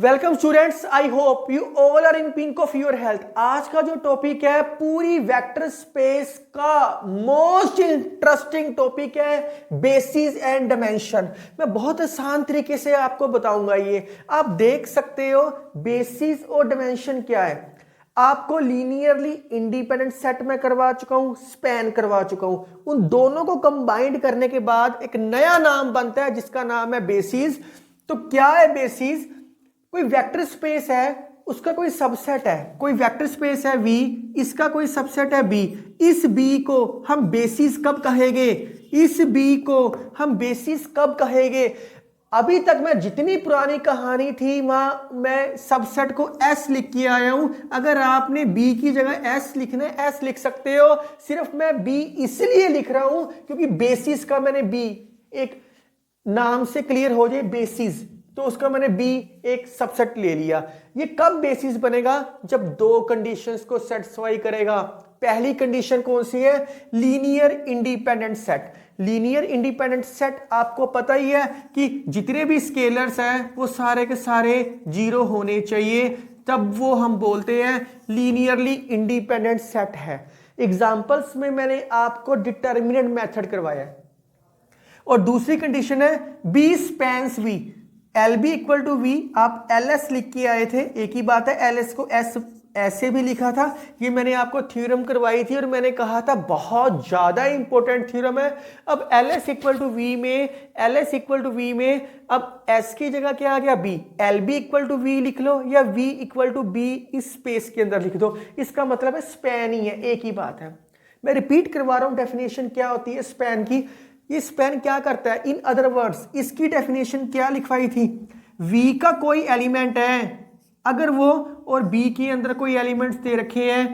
Welcome students, I hope you all are in pink of your health. आज का जो topic है पूरी वेक्टर स्पेस का मोस्ट इंटरेस्टिंग टॉपिक है बेसिस एंड डायमेंशन। मैं बहुत आसान तरीके से आपको बताऊंगा। ये आप देख सकते हो बेसिस और डायमेंशन क्या है। आपको लीनियरली इंडिपेंडेंट सेट में करवा चुका हूं, स्पैन करवा चुका हूं। उन दोनों को कंबाइंड करने के बाद एक नया नाम बनता है जिसका नाम है बेसिस। तो क्या है बेसिस? कोई वेक्टर स्पेस है, उसका कोई सबसेट है। कोई वेक्टर स्पेस है V, इसका कोई सबसेट है B। इस B को हम बेसिस कब कहेंगे? इस B को हम बेसिस कब कहेंगे? अभी तक मैं जितनी पुरानी कहानी थी वहां मैं सबसेट को S लिख के आया हूं। अगर आपने B की जगह S लिखना है S लिख सकते हो। सिर्फ मैं B इसलिए लिख रहा हूं क्योंकि बेसिस का मैंने B एक नाम से क्लियर हो जाए बेसिस, तो उसका मैंने B एक सबसेट ले लिया। ये कब बेसिस बनेगा? जब दो कंडीशंस को सेटिस्फाई करेगा। पहली कंडीशन कौन सी है? Linear independent set. Linear independent set आपको पता ही है कि जितने भी स्केलर्स हैं वो सारे के सारे जीरो होने चाहिए, तब वो हम बोलते हैं लीनियरली इंडिपेंडेंट सेट है। एग्जांपल्स में मैंने आपको डिटर्मिनेंट मेथड करवाया है। और दूसरी कंडीशन है B spans V। LB equal to V, आप LS लिख के आए थे, एक ही बात है। LS को S ऐसे भी लिखा था। ये मैंने आपको थ्योरम करवाई थी और मैंने कहा था बहुत ज्यादा इंपॉर्टेंट थ्योरम है। अब LS इक्वल टू V में, LS इक्वल टू V में अब S की जगह क्या आ गया? B। LB equal to V लिख लो या V इक्वल टू B इस स्पेस के अंदर लिख दो। इसका मतलब है स्पैन ही है, एक ही बात है। मैं रिपीट करवा रहा हूं डेफिनेशन क्या होती है स्पैन की। ये स्पैन क्या करता है? इन अदर वर्ड्स इसकी डेफिनेशन क्या लिखवाई थी? V का कोई एलिमेंट है, अगर वो और B के अंदर कोई एलिमेंट्स दे रखे हैं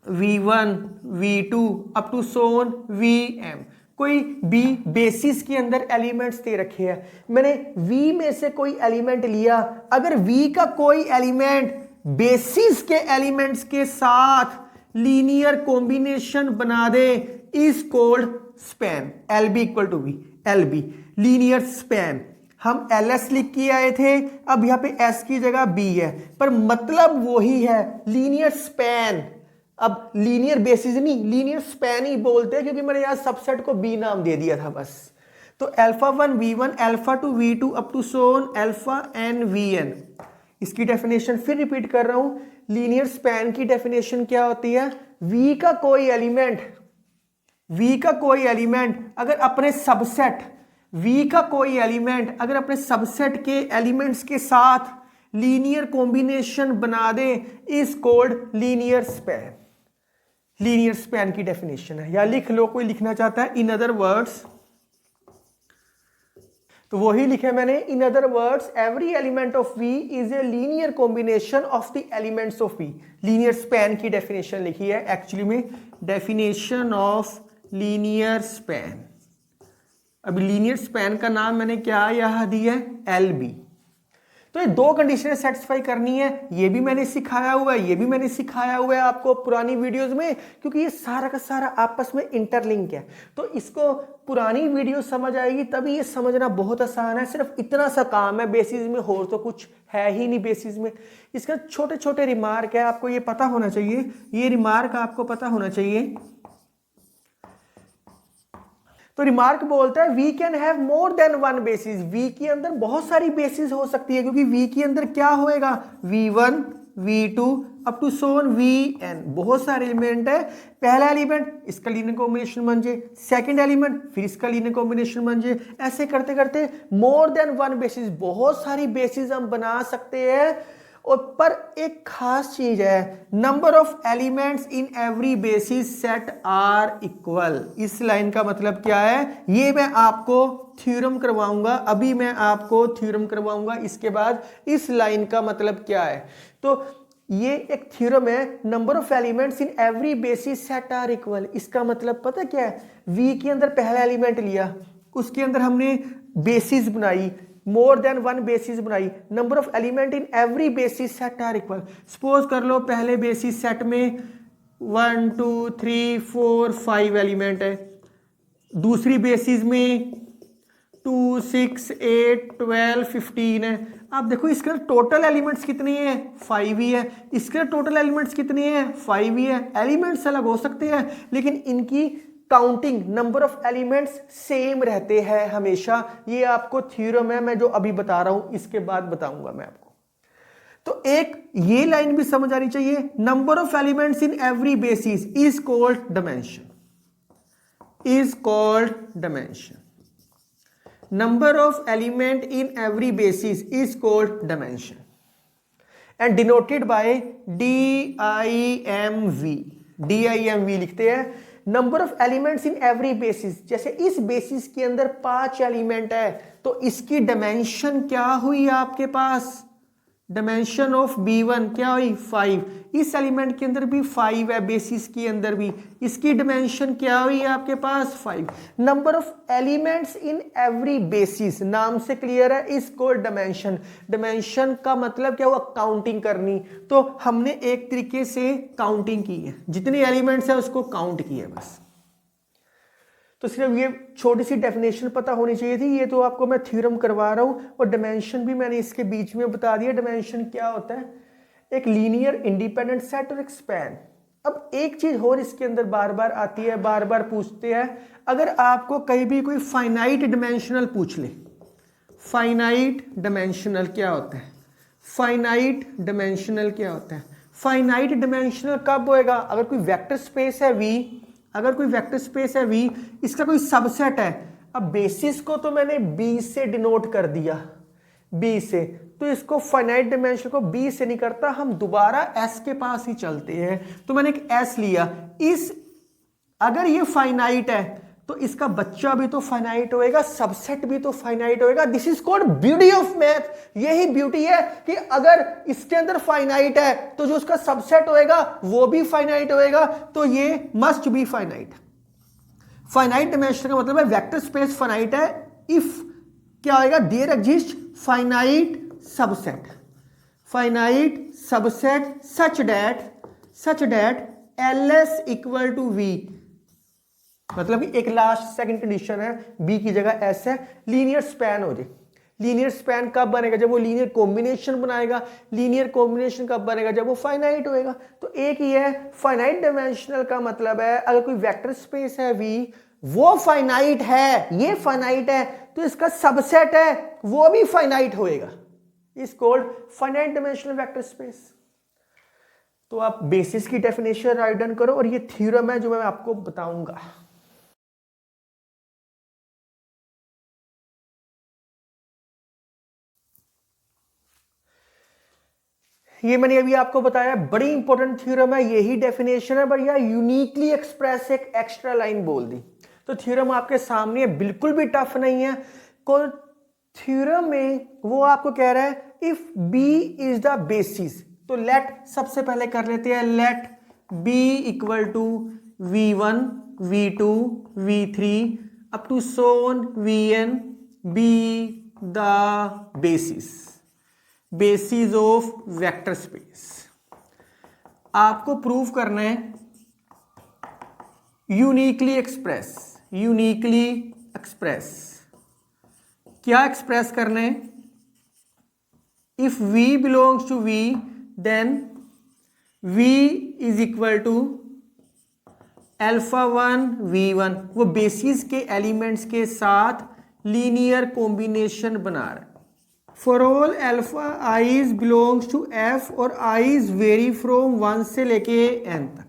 V1 V2 up to so on Vm, कोई B बेसिस के अंदर एलिमेंट्स दे रखे हैं। मैंने V में से कोई एलिमेंट लिया, अगर V का कोई एलिमेंट बेसिस के एलिमेंट्स के साथ लीनियर कॉम्बिनेशन बना दे is called span. LB equal to V, LB linear span. हम LS लिख के आए थे, अब यहां पे S की जगह B है, पर मतलब वही है लीनियर स्पैन। अब लीनियर बेसिस नहीं, लीनियर स्पैन ही बोलते हैं क्योंकि मैंने यहां सबसेट को B नाम दे दिया था बस। तो α1 V1 α2 V2 up to so on alpha n Vn। इसकी डेफिनेशन फिर रिपीट कर रहा हूं। लीनियर स्पैन की डेफिनेशन क्या होती है? V का कोई एलिमेंट अगर अपने सबसेट, V का कोई एलिमेंट अगर अपने सबसेट के एलिमेंट्स के साथ लीनियर कॉम्बिनेशन बना दे is called linear span. Linear span की डेफिनेशन है, या लिख लो कोई लिखना चाहता है इन अदर वर्ड्स तो वही लिखे मैंने। In other words every element of V is a linear combination of the elements of V। Linear span की डेफिनेशन लिखी है एक्चुअली में, डेफिनेशन ऑफ लीनियर स्पैन। अभी लीनियर स्पैन का नाम मैंने क्या यहां दिया है? LB। तो ये दो कंडीशनें सेटिस्फाई करनी है, ये भी मैंने सिखाया हुआ है, ये भी मैंने सिखाया हुआ है आपको पुरानी वीडियोस में, क्योंकि ये सारा का सारा आपस में इंटरलिंक है। तो इसको पुरानी वीडियो समझ आएगी तभी ये समझना बहुत आसान है। सिर्फ इतना सा काम है बेसिस में, और तो कुछ है ही नहीं बेसिस में। इसका छोटे छोटे रिमार्क है, आपको ये पता होना चाहिए। ये रिमार्क आपको पता होना चाहिए। तो रिमार्क बोलता है we can have more than one basis. V के अंदर बहुत सारी बेसिस हो सकती है, क्योंकि V के अंदर क्या होएगा? V1 V2 up to Son Vn, बहुत सारे एलिमेंट है। पहला एलिमेंट इसका लीनियर कॉम्बिनेशन बन जाए, सेकंड एलिमेंट फिर इसका लीनियर कॉम्बिनेशन बन जाए, ऐसे करते करते मोर देन वन बेसिस, बहुत सारी बेसिस हम बना सकते हैं। और पर एक खास चीज है, number of elements in every basis set are equal. इस लाइन का मतलब क्या है? ये मैं आपको थ्योरम करवाऊंगा, अभी मैं आपको थ्योरम करवाऊंगा। इसके बाद इस लाइन का मतलब क्या है? तो ये एक थ्योरम है, number of elements in every basis set are equal. इसका मतलब पता क्या है? V के अंदर पहला एलिमेंट लिया, उसके अंदर हमने बेसिस बनाई, मोर देन वन बेसिस बनाई, number of element in every basis set are equal. Suppose कर लो पहले बेसिस सेट में 1 2 3 4 5 एलिमेंट है, दूसरी बेसिस में 2 6 8 12 15 है। आप देखो इसके टोटल एलिमेंट्स कितने हैं, 5 ही है। इसके टोटल एलिमेंट्स कितने हैं, 5 ही है। एलिमेंट्स अलग हो सकते हैं लेकिन इनकी counting number of elements same रहते हैं हमेशा। ये आपको थ्योरम है, मैं जो अभी बता रहा हूं इसके बाद बताऊंगा मैं आपको। तो एक ये लाइन भी समझ आनी चाहिए, number of elements in every basis is called dimension, is called dimension. Number of element in every basis is called dimension and denoted by DIMV। DIMV लिखते हैं number of elements in every basis. जैसे इस basis के अंदर 5 element है तो इसकी dimension क्या हुई आपके पास, डायमेंशन ऑफ B1 क्या हुई 5। इस एलिमेंट के अंदर भी 5 है, बेसिस के अंदर भी, इसकी डायमेंशन क्या हुई आपके पास 5। Number of elements in every basis नाम से क्लियर है, इज कॉल्ड डायमेंशन। डायमेंशन का मतलब क्या हुआ, काउंटिंग करनी। तो हमने एक तरीके से काउंटिंग की है, जितने एलिमेंट्स है उसको काउंट किया बस। तो सिर्फ ये छोटी सी डेफिनेशन पता होनी चाहिए थी। ये तो आपको मैं थ्योरम करवा रहा हूं और डायमेंशन भी मैंने इसके बीच में बता दिया। डायमेंशन क्या होता है, एक लीनियर इंडिपेंडेंट सेट और एक स्पैन। अब एक चीज और इसके अंदर बार बार आती है, बार बार पूछते हैं, अगर आपको कहीं भी कोई फाइनाइट डिमेंशनल पूछ ले, फाइनाइट डिमेंशनल क्या होता है, फाइनाइट डिमेंशनल क्या होता है। फाइनाइट डिमेंशनल कब होएगा, अगर कोई वेक्टर स्पेस है V, अगर कोई वेक्टर स्पेस है V, इसका कोई सबसेट है। अब बेसिस को तो मैंने B से डिनोट कर दिया, B से, तो इसको फाइनाइट डिमेंशन को B से नहीं करता, हम दोबारा S के पास ही चलते हैं। तो मैंने एक S लिया, इस अगर ये फाइनाइट है तो इसका बच्चा भी तो फाइनाइट होएगा, सबसेट भी तो फाइनाइट होएगा। This is called beauty of math. यही ब्यूटी है कि अगर इसके अंदर फाइनाइट है तो जो उसका सबसेट होएगा वो भी फाइनाइट होएगा, तो ये must be finite. Finite dimension का मतलब है वेक्टर स्पेस फाइनाइट है इफ क्या होएगा, there exist finite subset, finite subset such that LS equal to V। मतलब एक लास्ट सेकंड कंडीशन है, B की जगह S है, लीनियर स्पैन हो जाए। लीनियर स्पैन कब बनेगा, जब वो लीनियर कॉम्बिनेशन बनाएगा। लीनियर कॉम्बिनेशन कब बनेगा, जब वो फाइनाइट होएगा। तो एक ही है, फाइनाइट डायमेंशनल का मतलब है अगर कोई वेक्टर स्पेस है V, वो फाइनाइट है, ये फाइनाइट है, तो इसका सबसेट है वो भी फाइनाइट होएगा, is called finite dimensional vector space. तो आप बेसिस की डेफिनेशन राइट डाउन करो और ये थ्योरम है जो मैं आपको बताऊंगा। ये मैंने अभी आपको बताया, बड़ी इंपॉर्टेंट थ्योरम है, यही डेफिनेशन है, बढ़िया यूनिकली एक्सप्रेस एक एक्स्ट्रा लाइन बोल दी। तो थ्योरम आपके सामने है, बिल्कुल भी टफ नहीं है। को थ्योरम में वो आपको कह रहा है if B is the basis, तो लेट सबसे पहले कर लेते हैं, let B equal to V1 V2 V3 up to Son Vn be the basis of vector space. आपको प्रूव करना है यूनिकली एक्सप्रेस, यूनिकली एक्सप्रेस क्या एक्सप्रेस करना है, if V belongs to V then V is equal to α1 V1। वो basis के elements के साथ लीनियर कॉम्बिनेशन बना रहा है। For all alpha i's belongs to F और आईज वेरी फ्रॉम 1 से लेके N तक।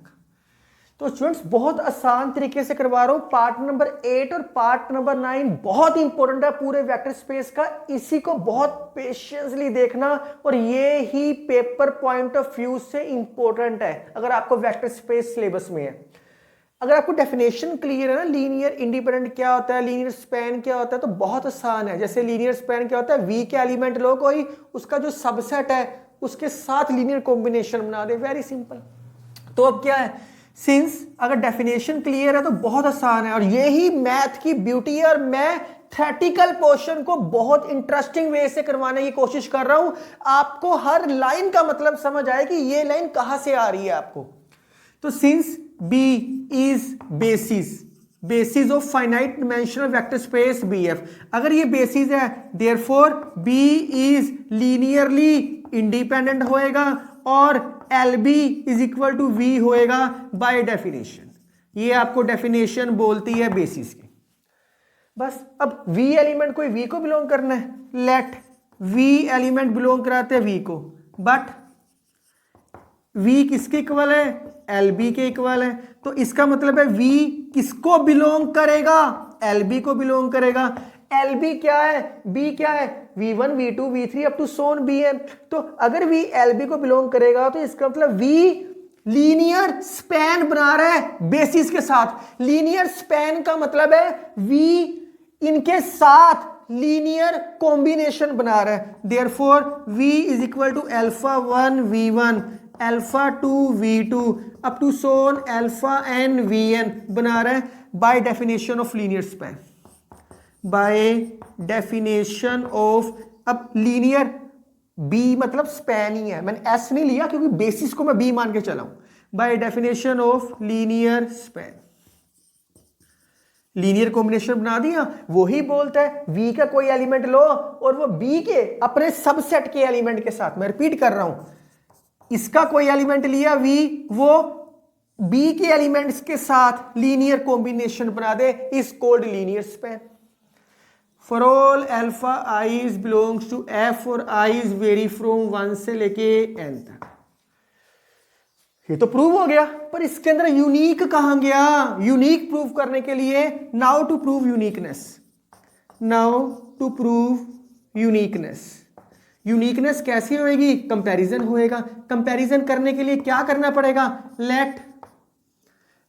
तो स्टूडेंट्स बहुत आसान तरीके से करवा रहा हूं। पार्ट नंबर 8 और पार्ट नंबर 9 बहुत इंपॉर्टेंट है पूरे वेक्टर स्पेस का, इसी को बहुत पेशेंसली देखना और ये ही पेपर पॉइंट ऑफ व्यू से इंपॉर्टेंट है अगर आपको वेक्टर स्पेस सिलेबस में है। अगर आपको डेफिनेशन क्लियर है ना, लीनियर इंडिपेंडेंट क्या होता है, लीनियर स्पैन क्या होता है, तो बहुत आसान है। जैसे लीनियर स्पैन क्या होता है, V के एलिमेंट लो कोई, उसका जो सबसेट है उसके साथ लीनियर कॉम्बिनेशन बना दे, वेरी सिंपल। तो अब क्या है, सिंस अगर डेफिनेशन क्लियर है तो बहुत आसान है और यही मैथ की ब्यूटी है। और मैं थ्योरेटिकल पोर्शन को बहुत इंटरेस्टिंग वे से करवाने की कोशिश कर रहा हूं, आपको हर लाइन का मतलब समझ आए कि ये लाइन कहां से आ रही है आपको। तो since B is basis, basis of finite dimensional vector space BF। अगर ये बेसिस है therefore B is linearly independent होएगा और LB is equal to V होएगा बाय डेफिनेशन। ये आपको डेफिनेशन बोलती है बेसिस की। बस अब V एलिमेंट कोई V को बिलोंग करना है, लेट V एलिमेंट बिलोंग कराते हैं V को, बट V किसके इक्वल है, LB के इक्वल है। तो इसका मतलब है V किसको बिलोंग करेगा, LB को बिलोंग करेगा। LB क्या है, B क्या है, V1 V2 V3 up to Son Bn। तो अगर V LB को बिलोंग करेगा तो इसका मतलब V लीनियर स्पैन बना रहा है बेसिस के साथ। लीनियर स्पैन का मतलब है V इनके साथ लीनियर कॉम्बिनेशन बना रहा है। Therefore V is equal to alpha 1 V1 alpha 2 V2 up to so on alpha n Vn बना रहा है by definition of linear span. By definition of, अब लीनियर B मतलब स्पैन ही है, मैंने S नहीं लिया क्योंकि बेसिस को मैं B मान के चला हूं। Bye definition of linear span, linear combination बना दिया। वही बोलता है V का कोई एलिमेंट लो और वो B के अपने सबसेट के एलिमेंट के साथ, मैं रिपीट कर रहा हूं, इसका कोई एलिमेंट लिया V, वो B के एलिमेंट्स के साथ लीनियर कॉम्बिनेशन बना दे, is called linear span. For all alpha i's belongs to F और i's वेरी फ्रॉम 1 से लेके n तक। ये तो प्रूव हो गया, पर इसके अंदर यूनिक कहां गया। यूनिक प्रूव करने के लिए now to prove uniqueness, now to prove uniqueness. Uniqueness कैसी होएगी, कंपैरिजन होएगा। कंपैरिजन करने के लिए क्या करना पड़ेगा,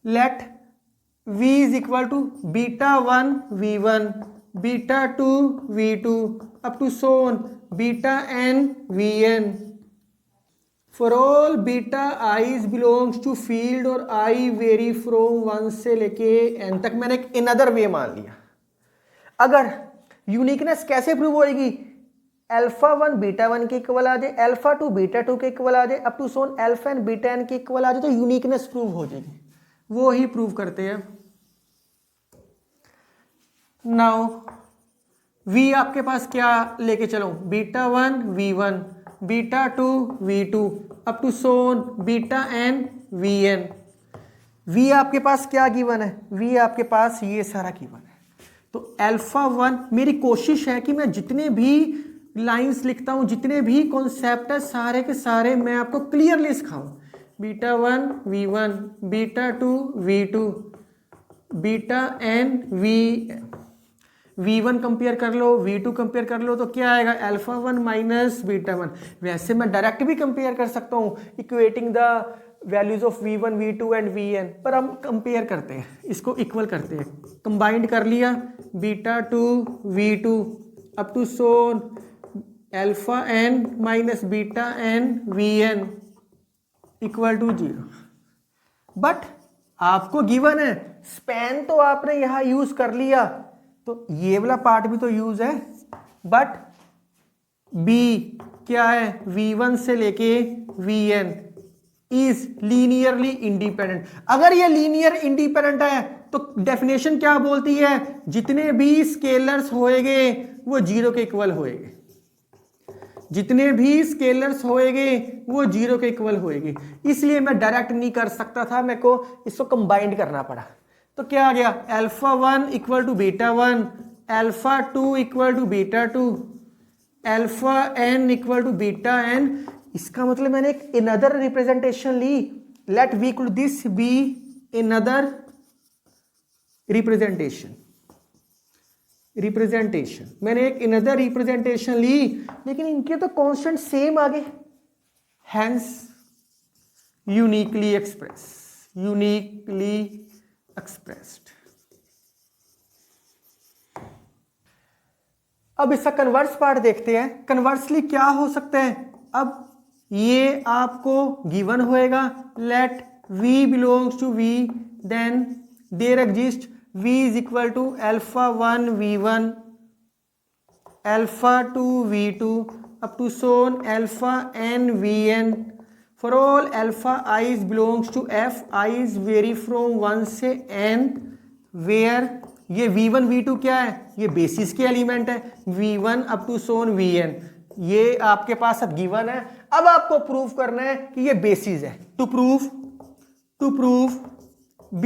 let V is equal to beta 1 V1 beta 2 V2 up to so on beta n Vn। For all beta i's belongs to field और I वेरी फ्रॉम 1 से लेके n तक। मैंने एक अनदर वे मान लिया। अगर यूनिकनेस कैसे प्रूव होएगी, अल्फा 1 बीटा 1 के इक्वल आ जाए, अल्फा 2 बीटा 2 के इक्वल आ जाए, up to so on alpha n beta n के इक्वल आ जाए, तो यूनिकनेस प्रूव हो जाएगी। वो ही प्रूव करते हैं। नाउ V आपके पास क्या लेके चलो, beta 1 V1 beta 2 V2 up to so on beta n Vn। V आपके पास क्या गिवन है, V आपके पास ये सारा गिवन है। तो अल्फा 1, मेरी कोशिश है कि मैं जितने भी लाइंस लिखता हूं, जितने भी कॉन्सेप्ट है, सारे के सारे मैं आपको क्लियरली सिखाऊं। Beta 1 V1 beta 2 V2 beta n V1 compare कर लो, V2 कंपेयर कर लो, तो क्या आएगा, अल्फा 1 माइनस बीटा 1। वैसे मैं डायरेक्ट भी कंपेयर कर सकता हूं equating the values of V1 V2 and Vn, पर हम कंपेयर करते हैं, इसको इक्वल करते हैं। कंबाइंड कर लिया, beta 2 V2 up to so on alpha n minus beta n Vn equal to 0। But आपको गिवन है स्पैन, तो आपने यहां यूज कर लिया, तो ये वाला पार्ट भी तो यूज है। बट B क्या है, V1 से लेके Vn इज लीनियरली इंडिपेंडेंट। अगर ये लीनियर इंडिपेंडेंट है तो डेफिनेशन क्या बोलती है, जितने भी स्केलर्स होएंगे वो 0 के इक्वल होएंगे, जितने भी स्केलर्स होएंगे वो 0 के इक्वल होएंगे। इसलिए मैं डायरेक्ट नहीं कर सकता था, मेरे को इसको कंबाइंड करना पड़ा। तो क्या आ गया, alpha 1 equal to beta 1 alpha 2 equal to beta 2 alpha n equal to beta n। इसका मतलब मैंने एक अनदर रिप्रेजेंटेशन ली, let V equal to this be another representation. मैंने एक अनदर रिप्रेजेंटेशन ली, लेकिन इनके तो कांस्टेंट सेम आ गए, हैंस यूनिकली एक्सप्रेस्ड। अब इसका कन्वर्स पार्ट देखते हैं। कन्वर्सली क्या हो सकता है, अब ये आपको गिवन होएगा, let V belongs to V, then there exist V is equal to alpha 1 V1 alpha 2 V2 up to so on alpha n Vn। For all alpha i's belongs to F, i's vary from 1 से n, where ये V1 V2 क्या है, ये basis के element है, V1 up to Son Vn, ये आपके पास अब गिवन है। अब आपको प्रूव करना है कि ये बेसिस है। To prove B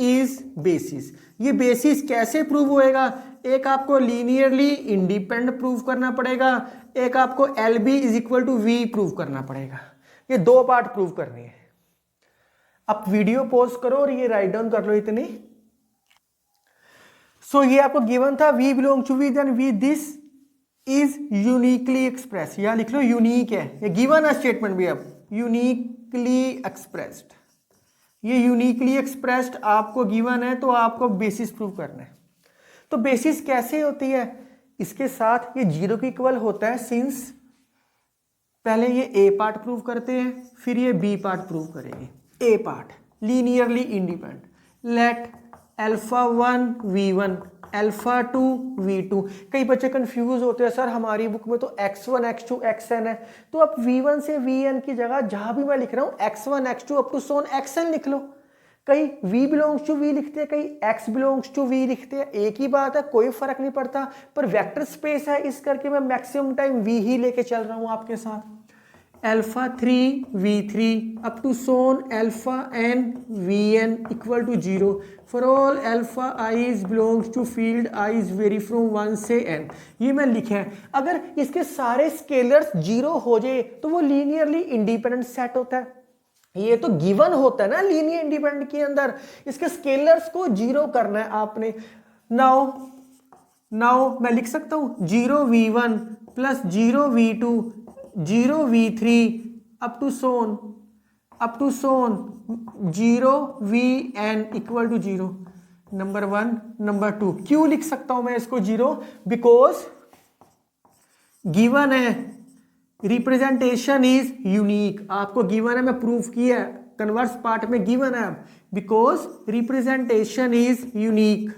is basis. ये बेसिस कैसे प्रूव होएगा, एक आपको लीनियरली इंडिपेंडेंट प्रूव करना पड़ेगा, एक आपको LB is equal to V prove करना पड़ेगा। ये दो पार्ट प्रूव करनी है। आप वीडियो पॉज करो और ये राइट डाउन कर लो इतनी। सो ये आपको गिवन था V belong to V, then V this is uniquely express, या लिख लो यूनिक है, ये गिवन है स्टेटमेंट भी। अब यूनिकली एक्सप्रेस्ड, ये यूनिकली एक्सप्रेस्ड आपको गिवन है, तो आपको बेसिस प्रूव करना है। तो बेसिस कैसे होती है, इसके साथ ये जीरो के इक्वल होता है, सिंस पहले ये ए पार्ट प्रूव करते हैं, फिर ये बी पार्ट प्रूव करेंगे। A part linearly independent, let alpha 1 V1 alpha 2 V2। कई बच्चे कंफ्यूज होते हैं, सर हमारी बुक में तो x1 x2 xn है, तो आप V1 से Vn की जगह जहां भी मैं लिख रहा हूं x1 x2 up to Son xn लिख लो। कई V बिलोंग्स टू V लिखते हैं, कई X बिलोंग्स टू V लिखते हैं, एक ही बात है, कोई फर्क नहीं पड़ता। पर वेक्टर स्पेस है, इस करके मैं मैक्सिमम टाइम V ही लेके चल रहा हूं आपके साथ। Alpha 3 V3 up to so on alpha n Vn equal to 0 for all alpha i's belongs to field i's vary from 1 से n। ये मैं लिखा है। अगर इसके सारे स्केलर्स 0 हो जाए तो वो लीनियरली इंडिपेंडेंट सेट होता है। ये तो गिवन होता है ना लीनियर इंडिपेंडेंट के अंदर, इसके स्केलर्स को 0 करना है आपने। नाउ मैं लिख सकता हूं 0 V1 plus 0 V2 0 V3 up to so on 0 Vn equal to 0। Number 1 number 2 क्यों लिख सकता हूं मैं इसको 0, बिकॉज गिवन है, रिप्रेजेंटेशन इज यूनिक। आपको गिवन है, मैं प्रूफ किया, कन्वर्स पार्ट में गिवन है, because representation is unique,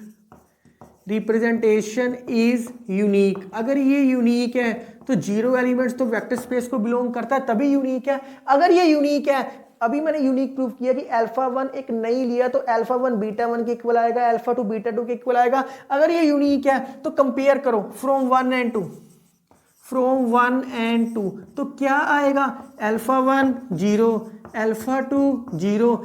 representation is unique. अगर ये यूनिक है तो जीरो एलिमेंट्स तो वेक्टर स्पेस को बिलोंग करता है, तभी यूनिक है। अगर ये यूनिक है, अभी मैंने यूनिक प्रूफ किया कि अल्फा 1 एक नई लिया तो अल्फा 1 बीटा 1 के इक्वल आएगा, अल्फा 2 बीटा 2 के इक्वल आएगा। अगर ये यूनिक है तो कंपेयर करो फ्रॉम 1 एंड 2, फ्रॉम 1 एंड 2 तो क्या आएगा, अल्फा 1 0, अल्फा 2 0,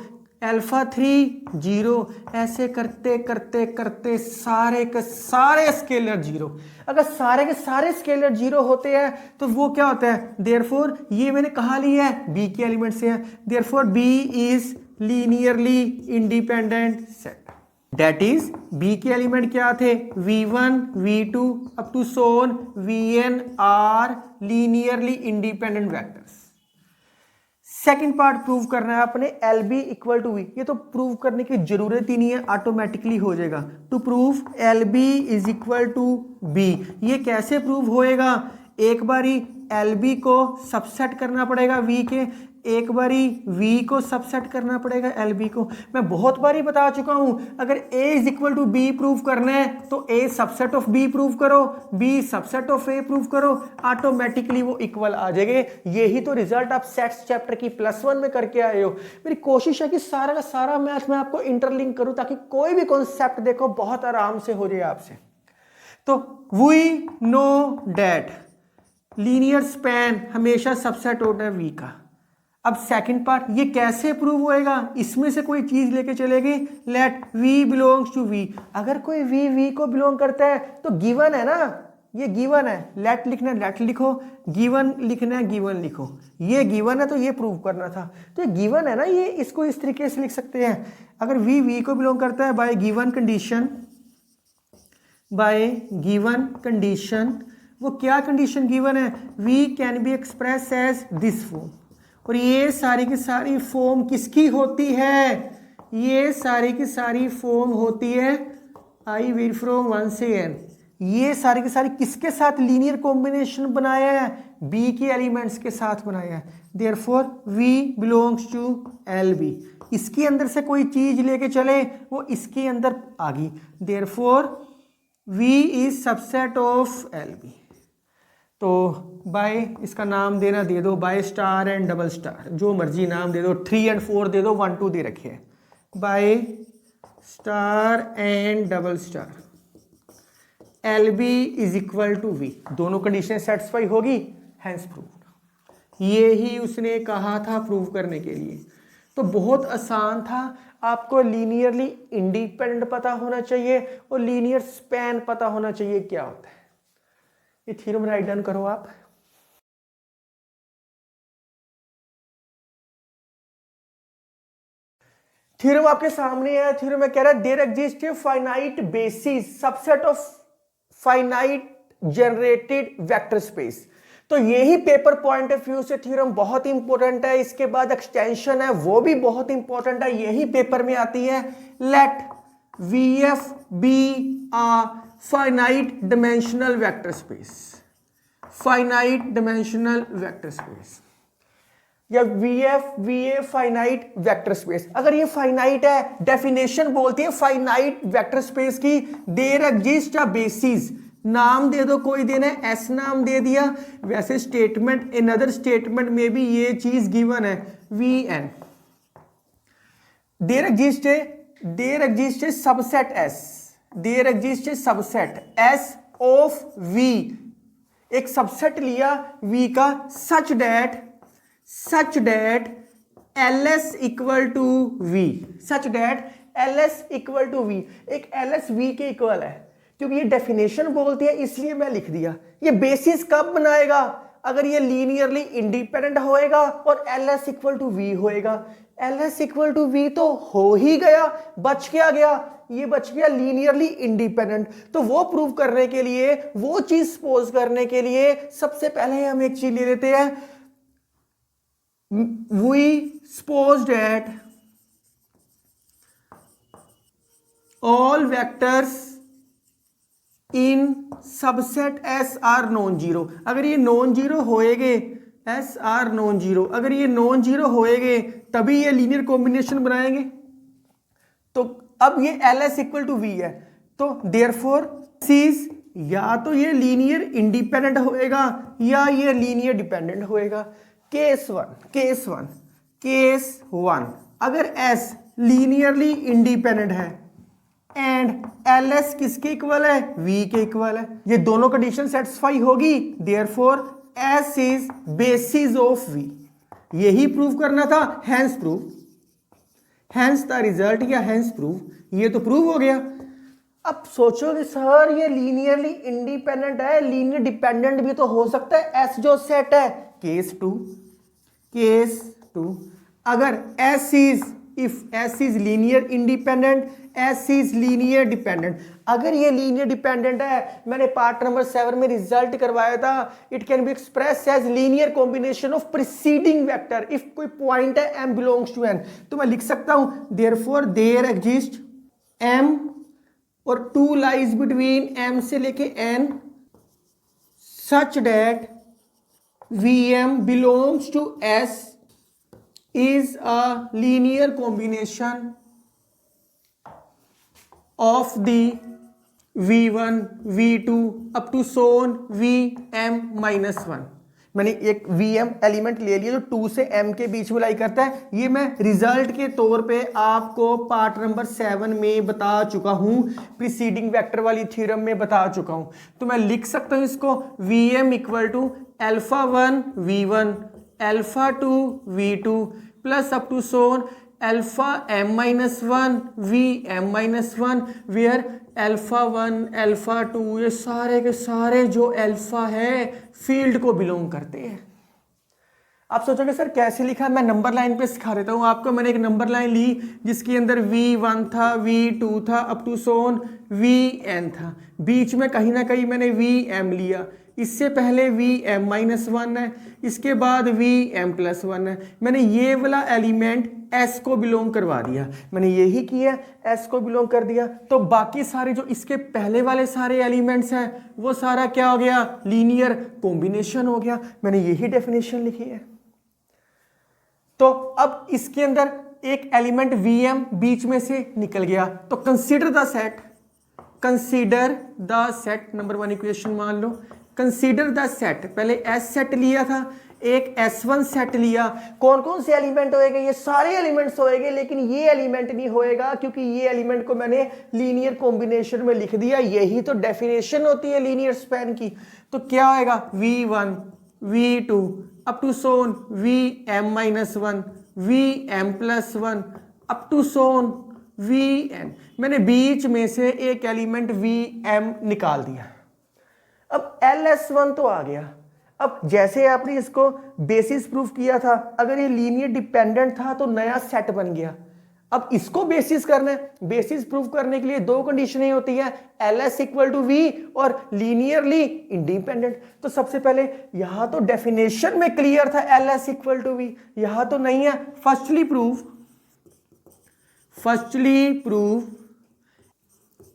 अल्फा 3 0, ऐसे करते करते करते सारे के सारे स्केलर 0। अगर सारे के सारे स्केलर 0 होते हैं तो वो क्या होता है, देयरफॉर ये मैंने कहा लिया है बी के एलिमेंट से है, therefore B is linearly independent set. That is B के एलिमेंट क्या थे, V1 V2 up to Son Vn are linearly independent vectors. Second part prove करना है अपने LB इक्वल टू V। ये तो प्रूव करने की जरूरत ही नहीं है, ऑटोमेटिकली हो जाएगा। To prove LB is equal to B, ये कैसे प्रूव होएगा, एक बारी LB को सबसेट करना पड़ेगा V के, एक बारी V को सबसेट करना पड़ेगा LB को। मैं बहुत बारी बता चुका हूं, अगर A is equal to B prove करना है तो A subset of B prove करो, B subset of A prove करो, ऑटोमेटिकली वो इक्वल आ जाएंगे। यही तो रिजल्ट आप सेट्स चैप्टर की +1 में करके आए हो। मेरी कोशिश है कि सारा का सारा मैथ मैं आपको इंटरलिंक करूं ताकि कोई भी कॉन्सेप्ट देखो बहुत आराम से हो जाए आपसे। तो we know that linear span हमेशा सबसेट होता है V का। अब सेकंड पार्ट, ये कैसे प्रूव होएगा, इसमें से कोई चीज लेके चलेगी, let V belongs to V। अगर कोई V को बिलोंग करता है तो गिवन है ना, ये गिवन है, लेट लिखना है लेट लिखो, गिवन लिखना है गिवन लिखो। ये गिवन है तो ये प्रूव करना था, तो ये गिवन है ना, ये इसको इस तरीके से लिख सकते हैं। अगर V को बिलोंग करता है by given condition, by given condition, वो क्या कंडीशन गिवन है, V can be express as this form. और ये सारी की सारी फॉर्म किसकी होती है, ये सारी की सारी फॉर्म होती है आई वेरी फ्रॉम 1 से n। ये सारी की सारी किसके साथ लीनियर कॉम्बिनेशन बनाया है, B के एलिमेंट्स के साथ बनाया है। Therefore V belongs to LB। इसके अंदर से कोई चीज लेके चले वो इसके अंदर आ गई, therefore V is subset of LB। तो बाय इसका नाम देना दे दो, bye star and double star, जो मर्जी नाम दे दो, 3 और 4 दे दो, 1 2 दे रखे हैं। By star and double star LB is equal to V, दोनों कंडीशन सेटिस्फाई होगी, हैंस प्रूव्ड। ये ही उसने कहा था प्रूव करने के लिए। तो बहुत आसान था, आपको लीनियरली इंडिपेंडेंट पता होना चाहिए और लीनियर स्पैन पता होना चाहिए क्या होता है। ये थ्योरम राइट डाउन करो आप। थ्योरम आपके सामने है। थ्योरम में कह रहा है there exist a finite basis subset of finite generated vector space. तो यही पेपर पॉइंट ऑफ व्यू से थ्योरम बहुत इंपॉर्टेंट है। इसके बाद एक्सटेंशन है वो भी बहुत इंपॉर्टेंट है, यही पेपर में आती है। Let VF be a finite dimensional vector space, finite dimensional vector space, या VF VA finite vector space. अगर ये फाइनाइट है, डेफिनेशन बोलती है फाइनाइट वेक्टर स्पेस की, देयर एग्जिस्ट अ बेसिस, नाम दे दो कोई देना है, एस नाम दे दिया। वैसे स्टेटमेंट अनदर स्टेटमेंट में भी ये चीज गिवन है, VN। There exist a subset S, there exist a subset S of V, एक सबसेट लिया V का, such that LS equal to V, such that LS equal to V, एक LS V के इक्वल है। क्योंकि ये definition बोलती है इसलिए मैं लिख दिया। ये बेसिस कब बनाएगा? अगर ये लीनियरली इंडिपेंडेंट होएगा और LS इक्वल टू V होएगा। LS इक्वल टू V तो हो ही गया, बच क्या गया? ये बच गया लीनियरली इंडिपेंडेंट। तो वो प्रूव करने के लिए, वो चीज सपोज करने के लिए सबसे पहले हम एक चीज ले लेते हैं, we suppose that all vectors in subset S are non-zero। अगर ये नॉन जीरो होएगे, S are non-zero, अगर ये नॉन जीरो होएगे तभी ये लीनियर कॉम्बिनेशन बनाएंगे। तो अब ये LS इक्वल टू V है, तो देयरफॉर सीज या तो ये लीनियर इंडिपेंडेंट होएगा या ये लीनियर डिपेंडेंट होएगा। केस वन, अगर S लीनियरली इंडिपेंडेंट है एंड LS किसके इक्वल है? V के इक्वल है। ये दोनों कंडीशन सेटिस्फाई होगी, therefore S is basis of V। यही प्रूव करना था, hence prove, hence the result या हैंस प्रूव। ये तो प्रूव हो गया। अब सोचोगे सर ये लीनियरली इंडिपेंडेंट है, लीनियर डिपेंडेंट भी तो हो सकता है S जो सेट है। केस टू, अगर if S is linear independent, S is linear dependent। अगर ये लीनियर डिपेंडेंट है, मैंने पार्ट नंबर 7 में रिजल्ट करवाया था, it can be express as linear combination of preceding vector if कोई पॉइंट है M बिलोंग्स टू N। तो मैं लिख सकता हूं देयरफॉर देयर एग्जिस्ट M और 2 लाइज बिटवीन M से लेके N such that VM belongs to S is a linear combination of the V1, V2 up to so on VM minus 1। मैंने एक VM एलिमेंट ले लिया जो 2 से M के बीच में लाई करता है। ये मैं रिजल्ट के तौर पे आपको पार्ट नंबर 7 में बता चुका हूं, प्रीसीडिंग वेक्टर वाली थ्योरम में बता चुका हूं। तो मैं लिख सकता हूं इसको VM equal to alpha 1 V1 alpha 2 V2 plus up to so on alpha M minus 1 VM minus 1 where alpha 1 alpha 2 ये सारे के सारे जो अल्फा है फील्ड को बिलोंग करते हैं। आप सोचोगे सर कैसे लिखा? मैं नंबर लाइन पे सिखा देता हूँ आपको। मैंने एक नंबर लाइन ली जिसके अंदर V1 था, V2 था, up to so on VN था, बीच में कहीं ना कहीं मैंने VM लिया। इससे पहले VM माइनस 1 है, इसके बाद VM प्लस 1 है। मैंने ये वाला एलिमेंट S को बिलोंग करवा दिया, मैंने यही किया, S को बिलोंग कर दिया। तो बाकी सारे जो इसके पहले वाले सारे एलिमेंट्स हैं वो सारा क्या हो गया? लीनियर कॉम्बिनेशन हो गया। मैंने यही डेफिनेशन लिखी है। तो अब इसके अंदर एक एलिमेंट VM बीच में से निकल गया, तो consider the set number 1 equation मान लो। कंसीडर द सेट, पहले S सेट लिया था, एक S1 सेट लिया, कौन कौन से एलिमेंट होएंगे? ये सारे एलिमेंट्स होएंगे, लेकिन ये एलिमेंट नहीं होएगा क्योंकि ये एलिमेंट को मैंने लीनियर कॉम्बिनेशन में लिख दिया। यही तो डेफिनेशन होती है लीनियर स्पैन की। तो क्या होएगा? V1 V2 up to so on Vm-1 Vm+1 up to Son Vn। मैंने बीच में से एक एलिमेंट Vm निकाल दिया। अब LS1 तो आ गया। अब जैसे आपने इसको बेसिस प्रूफ किया था, अगर ये लीनियर डिपेंडेंट था तो नया सेट बन गया। अब इसको बेसिस करना है। बेसिस प्रूफ करने के लिए दो कंडीशनें होती है, LS इक्वल टू V और लीनियरली इंडिपेंडेंट। तो सबसे पहले यहां तो डेफिनेशन में क्लियर था LS इक्वल टू V, यहां तो नहीं है। Firstly proof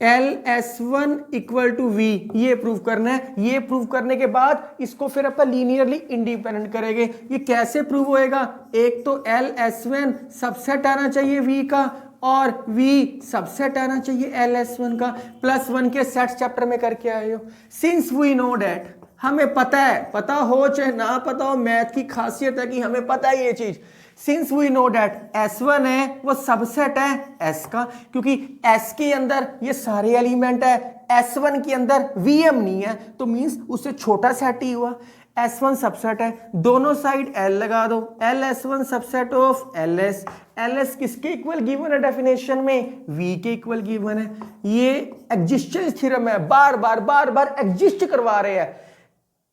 LS1 equal to V, ये प्रूव करना है। ये प्रूव करने के बाद इसको फिर अपन लीनियरली इंडिपेंडेंट करेंगे। ये कैसे प्रूव होएगा? एक तो LS1 सबसेट आना चाहिए V का और V सबसेट आना चाहिए LS1 का। +1 के सेट चैप्टर में करके आए हो। सिंस वी नो डैट, हमें पता है, पता हो चाहे ना पता हो, मैथ की खासियत है कि हमें पता है ये चीज। Since we know that S1 है वो सबसेट है S का, क्योंकि S के अंदर ये सारे एलिमेंट है, S1 के अंदर Vm नहीं है, तो मींस उससे छोटा सेट ही हुआ। S1 सबसेट है, दोनों साइड L लगा दो, LS1 subset of LS। LS किसके इक्वल गिवन है डेफिनेशन में? V के इक्वल गिवन है। ये एग्जिस्टेंस थ्योरम है, बार बार एग्जिस्ट करवा रहे हैं।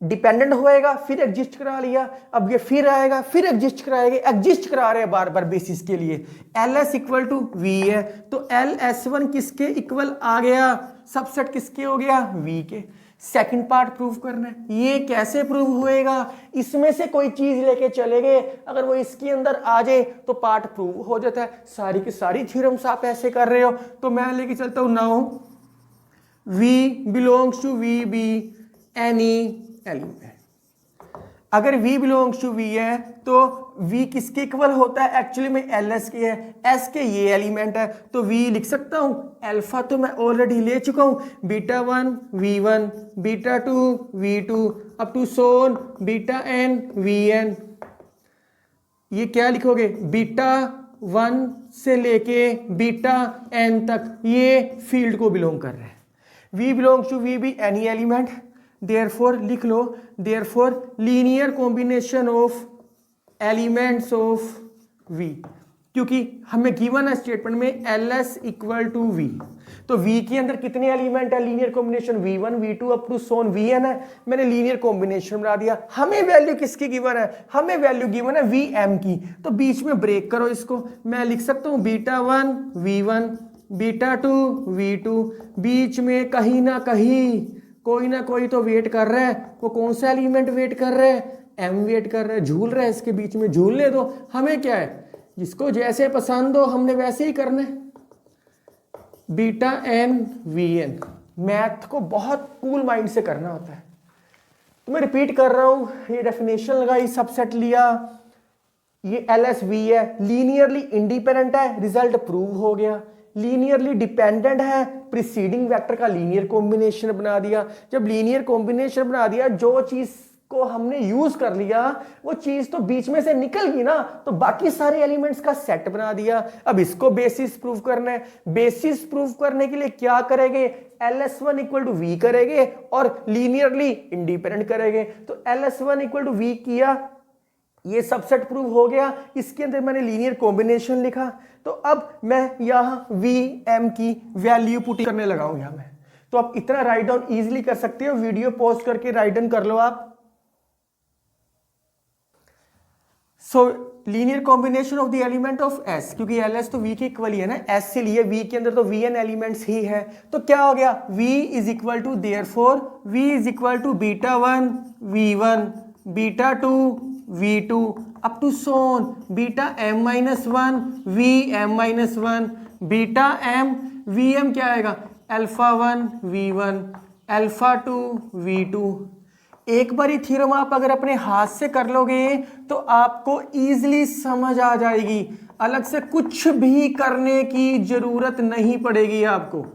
डिपेंडेंट होएगा फिर एग्जिस्ट करा लिया, अब ये फिर आएगा फिर एग्जिस्ट कराएंगे, एग्जिस्ट करा रहे हैं बार बार बेसिस के लिए। LS इक्वल टू V है, तो LS1 किसके इक्वल आ गया? सबसेट किसके हो गया? V के। सेकंड पार्ट प्रूव करना है। ये कैसे प्रूव होएगा? इसमें से कोई चीज लेके चले गए, अगर वो इसके अंदर आ जाए तो पार्ट प्रूव हो जाता है। सारी की सारी थ्योरम्स आप ऐसे कर रहे हो, तो मैं लेके चलता हूं now V belongs to V be any element. अगर V बिलोंग्स टू V है तो V किसके इक्वल होता है? एक्चुअली में LS के है, S के ये एलिमेंट है, तो V लिख सकता हूं। अल्फा तो मैं ऑलरेडी ले चुका हूं, β1 V1 β2 V2 up to Son βn Vn। ये क्या लिखोगे? β1 से लेके βn तक ये फील्ड को बिलोंग कर रहा है। V belongs to V be any element, therefore लिख लो, therefore linear combination of elements of V, क्योंकि हमें गिवन है स्टेटमेंट में LS इक्वल टू V। तो V के अंदर कितने एलिमेंट है? Linear combination V1 V2 up to Son Vn है। मैंने लीनियर कॉम्बिनेशन बना दिया। हमें वैल्यू किसकी गिवन है? हमें वैल्यू गिवन है Vm की, तो बीच में ब्रेक करो इसको। मैं लिख सकता हूं β1 V1 β2 V2, बीच में कहीं ना कहीं कोई ना कोई तो वेट कर रहा है। वो कौन सा एलिमेंट वेट कर रहा है? M वेट कर रहा है, झूल रहा है, इसके बीच में झूलने दो। हमें क्या है, जिसको जैसे पसंद हो हमने वैसे ही करना है। βn Vn, मैथ को बहुत कूल माइंड से करना होता है। तो मैं रिपीट कर रहा हूं, ये डेफिनेशन लगाई, सबसेट लिया, ये LS V है, लीनियरली इंडिपेंडेंट है, रिजल्ट प्रूव हो गया। लीनियरली डिपेंडेंट है, प्रीसीडिंग वेक्टर का लीनियर कॉम्बिनेशन बना दिया। जब लीनियर कॉम्बिनेशन बना दिया, जो चीज को हमने यूज कर लिया वो चीज तो बीच में से निकल गई ना, तो बाकी सारे एलिमेंट्स का सेट बना दिया। अब इसको बेसिस प्रूव करना है। बेसिस प्रूव करने के लिए क्या करेंगे? LS1 इक्वल टू V करेंगे और लीनियरली इंडिपेंडेंट करेंगे। तो LS1 इक्वल टू V किया, ये सबसेट प्रूव हो गया। इसके अंदर मैंने लीनियर कॉम्बिनेशन लिखा, तो अब मैं यहां Vm की वैल्यू पुट करने लगा हूं यहां मैं। तो आप इतना राइट डाउन इजीली कर सकते हो, वीडियो पॉज करके राइट डाउन कर लो आप। सो linear combination of the element of S, क्योंकि LS तो V के इक्वल ही है ना, S से लिए V के अंदर तो Vn एलिमेंट्स ही है, तो क्या हो गया? V is equal to, therefore V is equal to β1 V1 β2 V2 up to so on βm-1 Vm-1 βm Vm क्या आएगा? α1 V1 α2 V2। एक बारी थ्योरम आप अगर अपने हाथ से कर लोगे तो आपको इजीली समझ आ जाएगी, अलग से कुछ भी करने की जरूरत नहीं पड़ेगी आपको।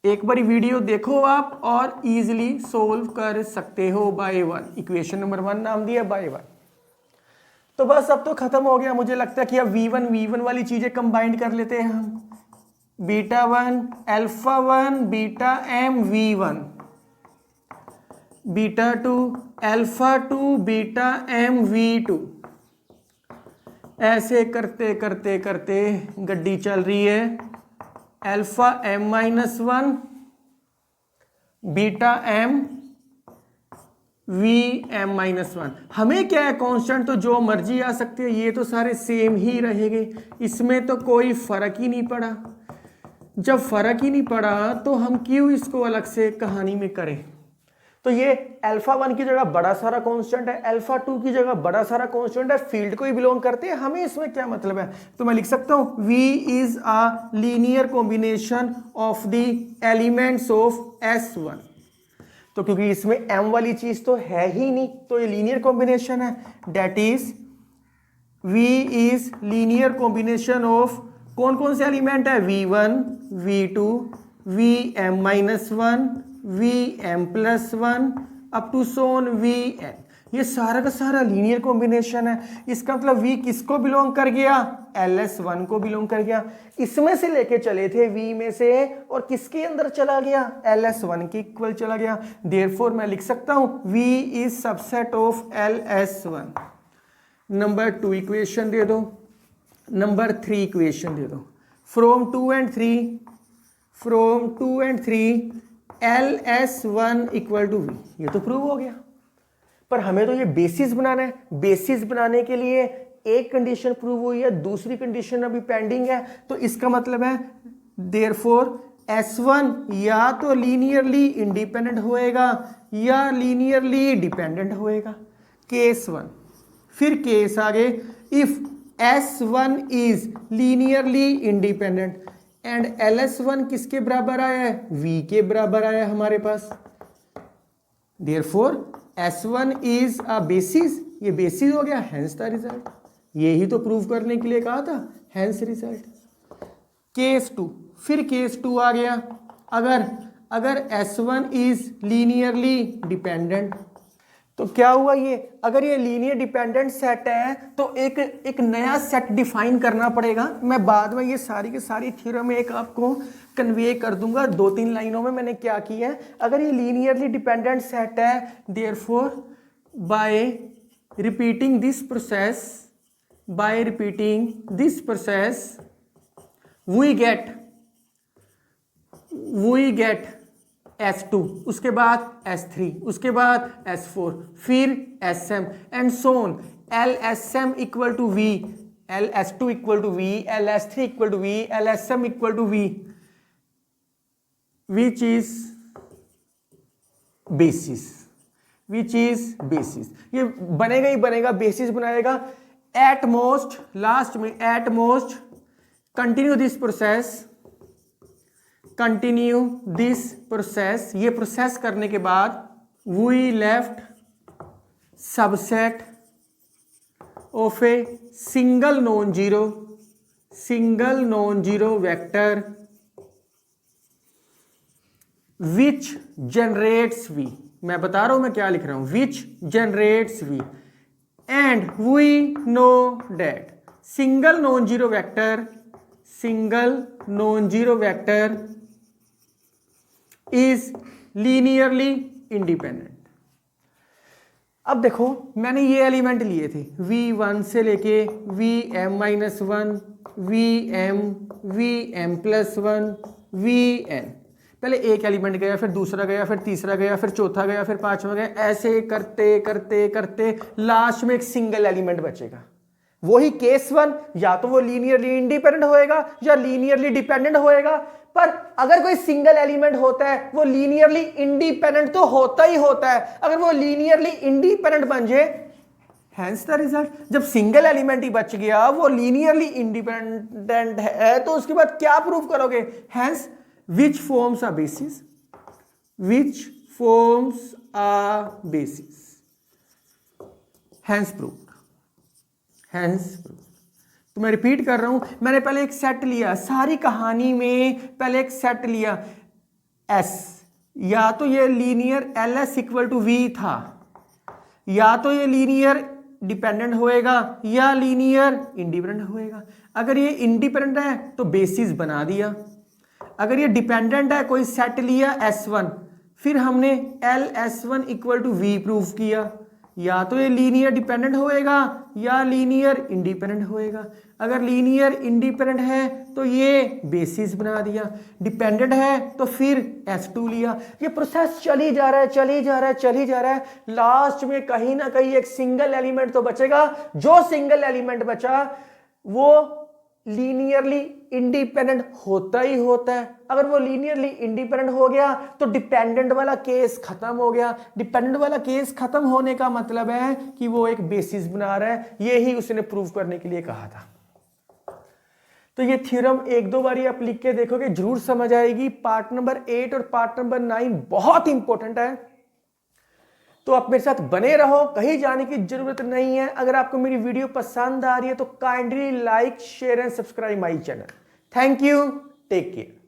एक बारी वीडियो देखो आप और इजीली सोल्व कर सकते हो बाय वन। इक्वेशन नंबर 1 नाम दिया बाय वन। तो बस अब तो खत्म हो गया। मुझे लगता है कि अब V1 वाली चीजें कंबाइन कर लेते हैं हम। Beta 1 alpha 1 beta m V1, beta 2 alpha 2 beta m V2। ऐसे करते करते करते गड्डी चल रही है। Alpha m-1 beta m Vm-1। हमें क्या है, कांस्टेंट तो जो मर्जी आ सकते हैं, ये तो सारे सेम ही रहेंगे, इसमें तो कोई फर्क ही नहीं पड़ा। जब फर्क ही नहीं पड़ा तो हम क्यों इसको अलग से कहानी में करें। तो ये अल्फा 1 की जगह बड़ा सारा कांस्टेंट है, अल्फा 2 की जगह बड़ा सारा कांस्टेंट है, फील्ड को ही बिलोंग करते हैं, हमें इसमें क्या मतलब है। तो मैं लिख सकता हूं V is a linear combination of the elements of S1। तो क्योंकि इसमें m वाली चीज तो है ही नहीं, तो ये लीनियर कॉम्बिनेशन है। That is V is linear combination of कौन कौन से एलिमेंट है, V1 V2 Vm-1 Vm+1 up to Son Vn। ये सारा का सारा लीनियर कॉम्बिनेशन है। इसका मतलब V किसको बिलोंग कर गया, LS1 को बिलोंग कर गया। इसमें से लेके चले थे V में से और किसके अंदर चला गया, LS1 के इक्वल चला गया। देयरफॉर मैं लिख सकता हूं V is subset of LS1। Number 2 equation दे दो, नंबर 3 इक्वेशन दे दो। From 2 and 3 LS1 equal to V। ये तो प्रूव हो गया, पर हमें तो ये बेसिस बनाना है। बेसिस बनाने के लिए एक कंडीशन प्रूव हुई है, दूसरी कंडीशन अभी पेंडिंग है। तो इसका मतलब है देयरफॉर S1 या तो लीनियरली इंडिपेंडेंट होएगा या लीनियरली डिपेंडेंट होएगा। केस 1। फिर केस आगे, if S1 is linearly independent and LS1 किसके बराबर आया है, V के बराबर आया है हमारे पास। Therefore S1 is a basis, ये बेसिस हो गया, हेंस द रिजल्ट। यही तो प्रूव करने के लिए कहा था, हेंस रिजल्ट। केस 2। फिर केस 2 आ गया, अगर S1 इज लीनियरली डिपेंडेंट, तो क्या हुआ, ये अगर ये लीनियर डिपेंडेंट सेट है तो एक नया सेट डिफाइन करना पड़ेगा। मैं बाद में ये सारी की सारी थ्योरम एक आपको कन्वे कर दूंगा 2-3 लाइनों में मैंने क्या किया है। अगर ये लीनियरली डिपेंडेंट सेट है, therefore by repeating this process we get S2, उसके बाद S3, उसके बाद S4, फिर SM and so on. LSM equal to V, LS2 equal to V, LS3 equal to V, LSM equal to V, which is basis. ये बनेगा ही बनेगा, basis बनाएगा। एट मोस्ट, लास्ट में at most continue this process. ये process करने के बाद we left subset of a single non zero vector which generates V। मैं बता रहा हूं मैं क्या लिख रहा हूं, which generates V and we know that single non zero vector is linearly independent. अब देखो मैंने ये एलिमेंट लिए थे V1 से लेके Vm-1 Vm+1 Vn। पहले एक एलिमेंट गया, फिर दूसरा गया, फिर तीसरा गया, फिर चौथा गया, फिर पांचवा गया। ऐसे करते करते करते लास्ट में एक सिंगल एलिमेंट बचेगा। वही केस 1, या तो वो लीनियरली इंडिपेंडेंट होएगा या लीनियरली डिपेंडेंट होएगा। पर अगर कोई सिंगल एलिमेंट होता है वो लीनियरली इंडिपेंडेंट तो होता ही होता है। अगर वो लीनियरली इंडिपेंडेंट बन जाए, हेंस द रिजल्ट। जब सिंगल एलिमेंट ही बच गया, वो लीनियरली इंडिपेंडेंट है, तो उसके बाद क्या प्रूव करोगे, hence which forms a basis, hence proved। तो मैं रिपीट कर रहा हूं, मैंने पहले एक सेट लिया, सारी कहानी में पहले एक सेट लिया। एस, या तो ये linear L S equal to V था, या तो ये लीनियर डिपेंडेंट होएगा या लीनियर इंडिपेंडेंट होएगा। अगर ये इंडिपेंडेंट है तो बेसिस बना दिया, अगर ये डिपेंडेंट है कोई सेट लिया S1, फिर हमने LS1 equal to we prove किया, या तो ये लीनियर डिपेंडेंट होएगा या लीनियर इंडिपेंडेंट होएगा। अगर लीनियर इंडिपेंडेंट है तो ये बेसिस बना दिया, डिपेंडेंट है तो फिर S2 लिया। ये प्रोसेस चली जा रहा है, चली जा रहा है, चली जा रहा है। लास्ट में कहीं ना कहीं एक सिंगल एलिमेंट तो बचेगा, जो सिंगल एलिमेंट बचा वो लीनियरली इंडिपेंडेंट होता ही होता है। अगर वो लीनियरली इंडिपेंडेंट हो गया तो डिपेंडेंट वाला केस खत्म हो गया। डिपेंडेंट वाला केस खत्म होने का मतलब है कि वो एक बेसिस बना रहा है, ये ही उसने प्रूव करने के लिए कहा था। तो ये थ्योरम एक दो बारी आप लिख के देखोगे, जरूर समझ आएगी। पार्ट नंबर 8 और पार्ट नंबर 9 बहुत इंपॉर्टेंट है, तो आप मेरे साथ बने रहो, कहीं जाने की जरूरत नहीं है। अगर आपको मेरी वीडियो पसंद आ रही है तो kindly like, share and subscribe my channel. Thank you, take care.